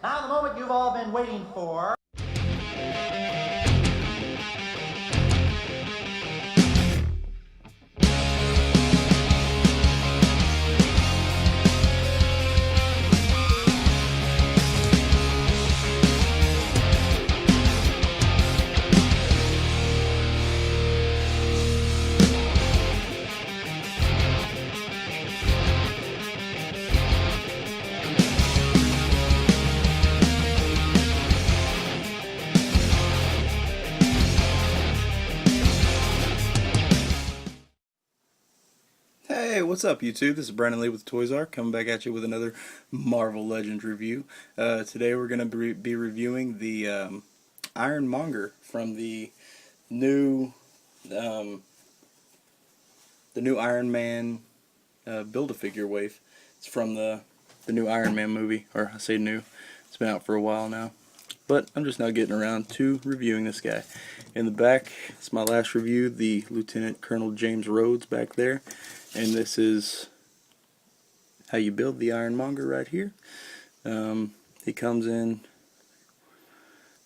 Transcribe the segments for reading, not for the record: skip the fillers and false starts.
Now the moment you've all been waiting for. Hey, what's up YouTube? This is Brandon Lee with Toys R, coming back at you with another Marvel Legends review. Today we're going to be reviewing the Ironmonger from new um, the new Iron Man Build-A-Figure wave. It's from the new Iron Man movie, or I say new. It's been out for a while now, but I'm just now getting around to reviewing this guy. In the back, it's my last review, the Lieutenant Colonel James Rhodes back there. And this is how you build the Ironmonger right here. He comes in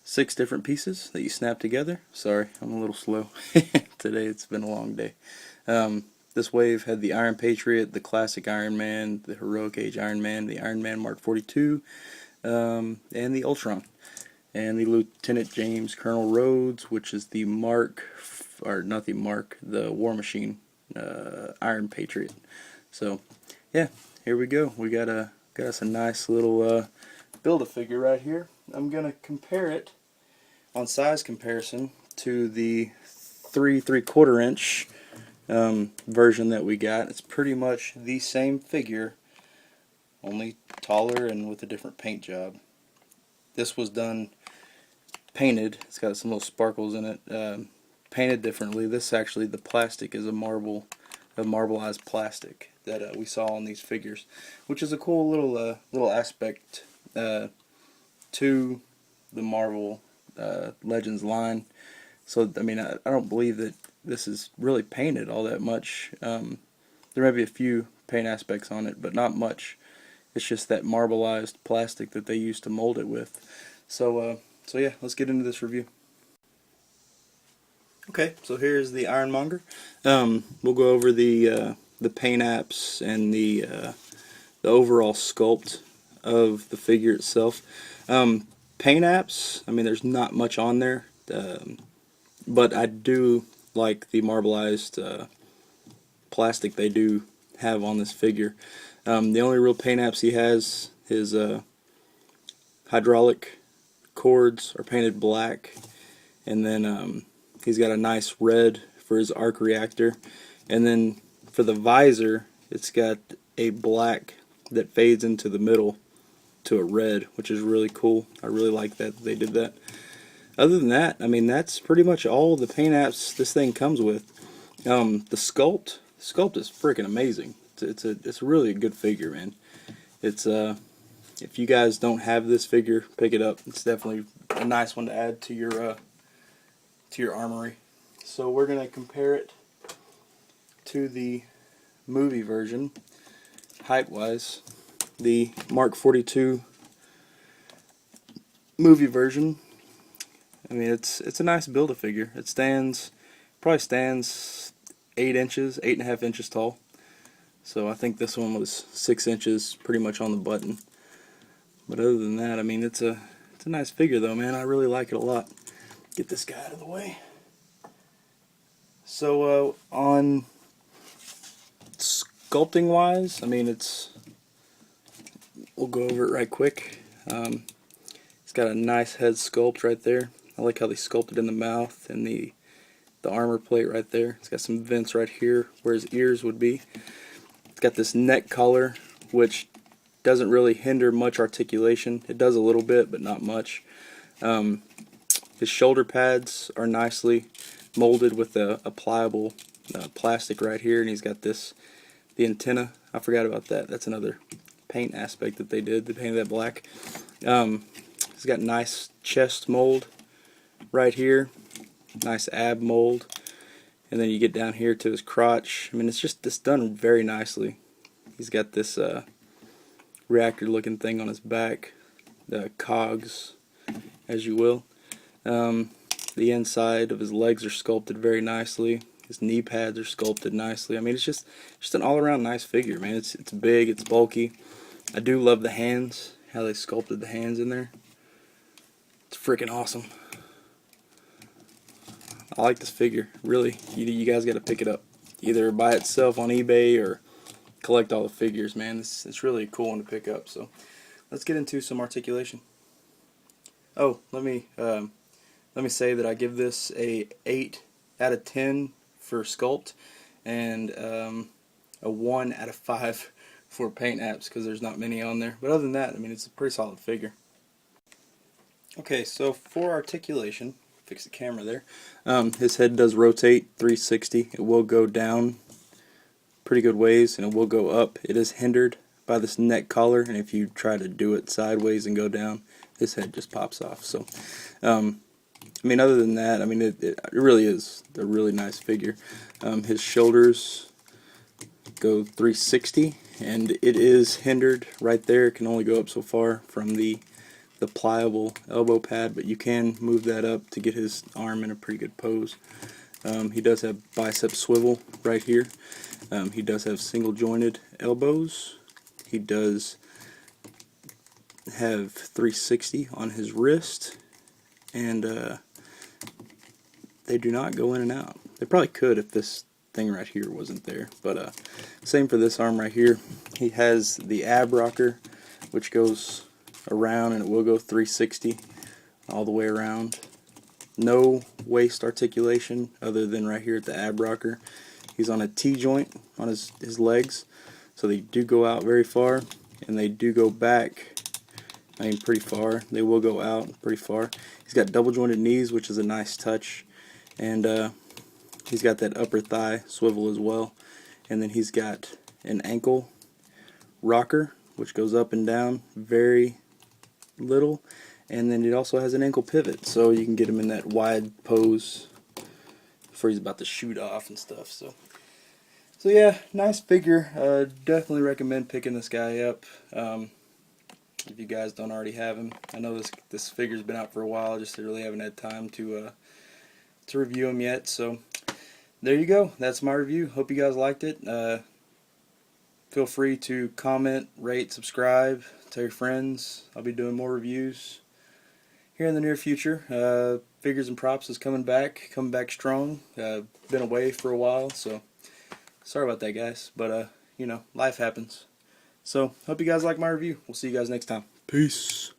6 different pieces that you snap together. Sorry, I'm a little slow. Today it's been a long day. This wave had the Iron Patriot, the Classic Iron Man, the Heroic Age Iron Man, the Iron Man Mark 42, and the Ultron. And the Lieutenant James Colonel Rhodes, which is the the War Machine Iron Patriot. So yeah, here we go. We got us a nice little Build-A-Figure right here. I'm gonna compare it on size comparison to the 3¾ inch version that we got. It's pretty much the same figure, only taller and with a different paint job. This was done painted. It's got some little sparkles in it. Painted differently. This actually, the plastic is a marbleized plastic that we saw on these figures, which is a cool little aspect to the Marvel Legends line. So I mean, I don't believe that this is really painted all that much. There may be a few paint aspects on it, but not much. It's just that marbleized plastic that they used to mold it with. So yeah, let's get into this review. Okay, so here's the Ironmonger. We'll go over the paint apps and the overall sculpt of the figure itself. Paint apps, I mean, there's not much on there, but I do like the marbleized plastic they do have on this figure. The only real paint apps he has is hydraulic cords are painted black, and then he's got a nice red for his arc reactor, and then for the visor it's got a black that fades into the middle to a red, which is really cool. I really like that they did that. Other than that, I mean, that's pretty much all the paint apps this thing comes with. The sculpt is freaking amazing. It's really a good figure, man. It's if you guys don't have this figure, pick it up. It's definitely a nice one to add to your armory. So we're gonna compare it to the movie version, height-wise. The Mark 42 movie version. I mean, it's a nice Build-A-Figure. It probably stands 8 inches, 8.5 inches tall. So I think this one was 6 inches, pretty much on the button. But other than that, I mean, it's a nice figure though, man. I really like it a lot. Get this guy out of the way. So on sculpting wise, I mean, we'll go over it right quick. It's got a nice head sculpt right there. I like how they sculpted in the mouth and the armor plate right there. It's got some vents right here where his ears would be. It's got this neck collar, which doesn't really hinder much articulation. It does a little bit, but not much. His shoulder pads are nicely molded with a pliable plastic right here, and he's got the antenna. I forgot about that. That's another paint aspect that they did. They painted that black. He's got nice chest mold right here, nice ab mold, and then you get down here to his crotch. I mean, it's done very nicely. He's got this reactor looking thing on his back. cogs, as you will. The inside of his legs are sculpted very nicely. His knee pads are sculpted nicely. I mean, it's just an all-around nice figure, man. It's big, it's bulky. I do love the hands, how they sculpted the hands in there. It's freaking awesome. I like this figure. Really, you guys got to pick it up. Either buy it itself on eBay or collect all the figures, man. It's really a cool one to pick up. So let's get into some articulation. Oh, let me say that I give this a 8 out of 10 for sculpt and a 1 out of 5 for paint apps, because there's not many on there. But other than that, I mean, it's a pretty solid figure. Okay, so for articulation, fix the camera there. His head does rotate 360. It will go down pretty good ways, and it will go up. It is hindered by this neck collar, and if you try to do it sideways and go down, his head just pops off. So, I mean, other than that, I mean, it really is a really nice figure. His shoulders go 360, and it is hindered right there. It can only go up so far from the pliable elbow pad, but you can move that up to get his arm in a pretty good pose. He does have bicep swivel right here. He does have single jointed elbows. He does have 360 on his wrist, and they do not go in and out. They probably could if this thing right here wasn't there, but same for this arm right here. He has the ab rocker, which goes around, and it will go 360 all the way around. No waist articulation other than right here at the ab rocker. He's on a T-joint on his legs, so they do go out very far, and they do go back, I mean, pretty far. They will go out pretty far. He's got double jointed knees, which is a nice touch, and he's got that upper thigh swivel as well. And then he's got an ankle rocker, which goes up and down very little, and then it also has an ankle pivot, so you can get him in that wide pose before he's about to shoot off and stuff. So yeah, nice figure. Definitely recommend picking this guy up if you guys don't already have him. I know this figure's been out for a while, just really haven't had time to review him yet. So there you go. That's my review. Hope you guys liked it. Feel free to comment, rate, subscribe, tell your friends. I'll be doing more reviews here in the near future. Figures and Props is coming back strong. Been away for a while, so sorry about that, guys. But you know, life happens. So hope you guys like my review. We'll see you guys next time. Peace.